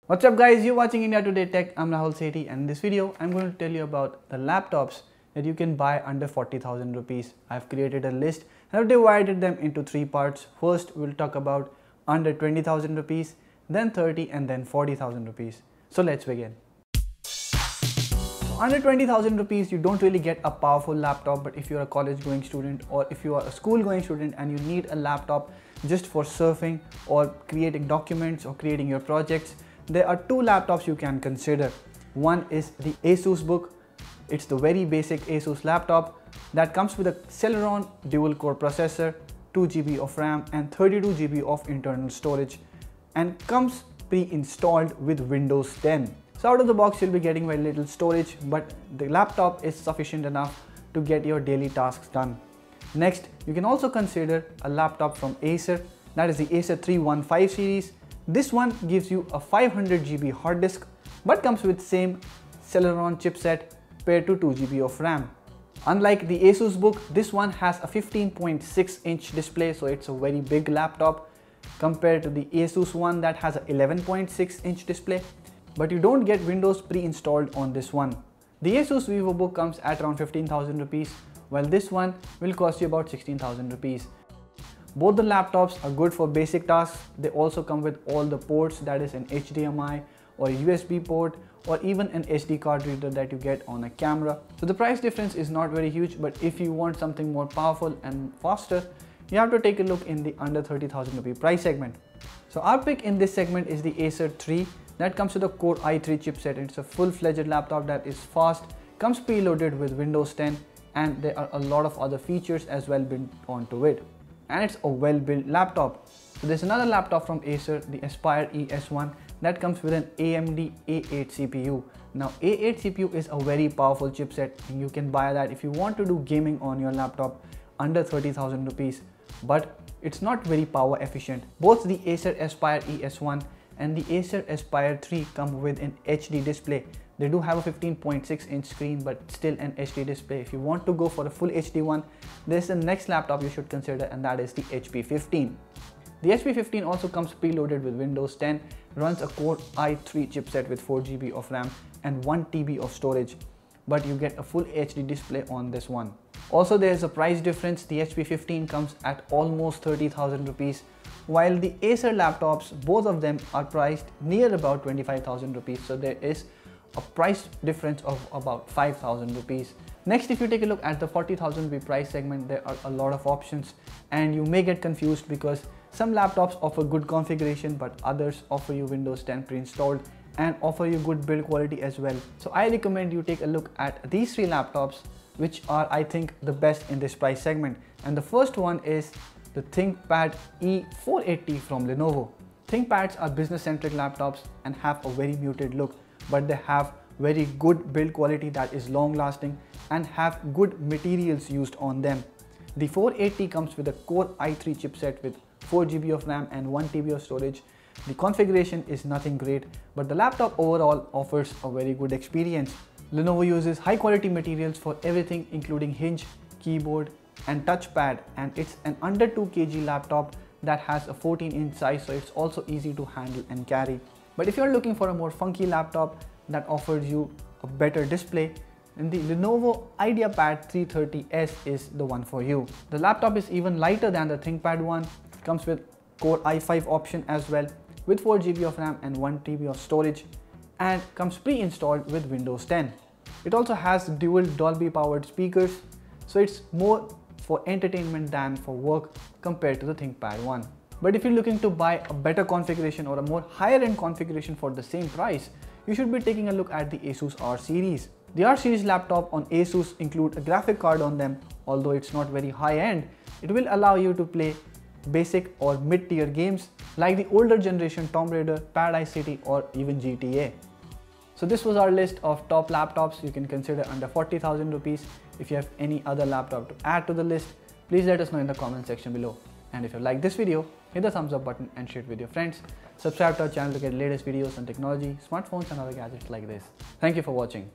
What's up guys, you're watching India Today Tech. I'm Rahul Sethi, and in this video I'm going to tell you about the laptops that you can buy under 40,000 rupees. I've created a list and I've divided them into three parts. First we'll talk about under 20,000 rupees, then 30 and then 40,000 rupees. So let's begin. Under 20,000 rupees you don't really get a powerful laptop, but if you're a college going student or if you are a school going student and you need a laptop just for surfing or creating documents or creating your projects, there are two laptops you can consider. One is the Asus Book. It's the very basic Asus laptop that comes with a Celeron dual core processor, 2 GB of RAM and 32 GB of internal storage, and comes pre-installed with Windows 10. So out of the box you'll be getting very little storage, but the laptop is sufficient enough to get your daily tasks done. Next, you can also consider a laptop from Acer, that is the Acer 315 series. This one gives you a 500 GB hard disk but comes with same Celeron chipset paired to 2 GB of RAM. Unlike the Asus Book, this one has a 15.6 inch display, so it's a very big laptop compared to the Asus one that has a 11.6 inch display, but you don't get Windows pre-installed on this one. The Asus VivoBook comes at around 15,000 rupees, while this one will cost you about 16,000 rupees. Both the laptops are good for basic tasks. They also come with all the ports, that is an HDMI or USB port or even an SD card reader that you get on a camera. So the price difference is not very huge, but if you want something more powerful and faster, you have to take a look in the under 30,000 rupee price segment. So our pick in this segment is the Acer 3 that comes with a Core i3 chipset. It's a full-fledged laptop that is fast, comes preloaded with Windows 10, and there are a lot of other features as well built onto it. And it's a well-built laptop. So there's another laptop from Acer, the Aspire ES1, that comes with an AMD A8 CPU. Now A8 CPU is a very powerful chipset and you can buy that if you want to do gaming on your laptop under 30,000 rupees, but it's not very power efficient. Both the Acer Aspire ES1 and the Acer Aspire 3 come with an HD display. They do have a 15.6 inch screen, but still an HD display. If you want to go for a full HD one, there's the next laptop you should consider, and that is the HP 15. The HP 15 also comes preloaded with Windows 10, runs a Core i3 chipset with 4 GB of RAM and 1 TB of storage, but you get a full HD display on this one. Also, there is a price difference. The HP 15 comes at almost 30,000 rupees, while the Acer laptops, both of them are priced near about 25,000 rupees. So there is a price difference of about 5,000 rupees. Next, if you take a look at the 40,000 rupee price segment, there are a lot of options and you may get confused because some laptops offer good configuration but others offer you Windows 10 pre-installed and offer you good build quality as well. So I recommend you take a look at these three laptops, which are, I think, the best in this price segment. And the first one is the ThinkPad E480 from Lenovo. ThinkPads are business-centric laptops and have a very muted look, but they have very good build quality that is long lasting and have good materials used on them. The 480 comes with a Core i3 chipset with 4 GB of RAM and 1 TB of storage. The configuration is nothing great, but the laptop overall offers a very good experience. Lenovo uses high quality materials for everything, including hinge, keyboard and touchpad, and it's an under 2 kg laptop that has a 14-inch size, so it's also easy to handle and carry. But if you're looking for a more funky laptop that offers you a better display, then the Lenovo IdeaPad 330S is the one for you. The laptop is even lighter than the ThinkPad one, comes with Core i5 option as well, with 4 GB of RAM and 1 TB of storage, and comes pre-installed with Windows 10. It also has dual Dolby powered speakers, so it's more for entertainment than for work compared to the ThinkPad one. But if you're looking to buy a better configuration or a more higher end configuration for the same price, you should be taking a look at the Asus R series. The R series laptop on Asus include a graphic card on them. Although it's not very high end, it will allow you to play basic or mid-tier games like the older generation Tomb Raider, Paradise City or even GTA. So this was our list of top laptops you can consider under 40,000 rupees. If you have any other laptop to add to the list, please let us know in the comment section below. And if you like this video, hit the thumbs up button and share it with your friends. Subscribe to our channel to get latest videos on technology, smartphones and other gadgets like this. Thank you for watching.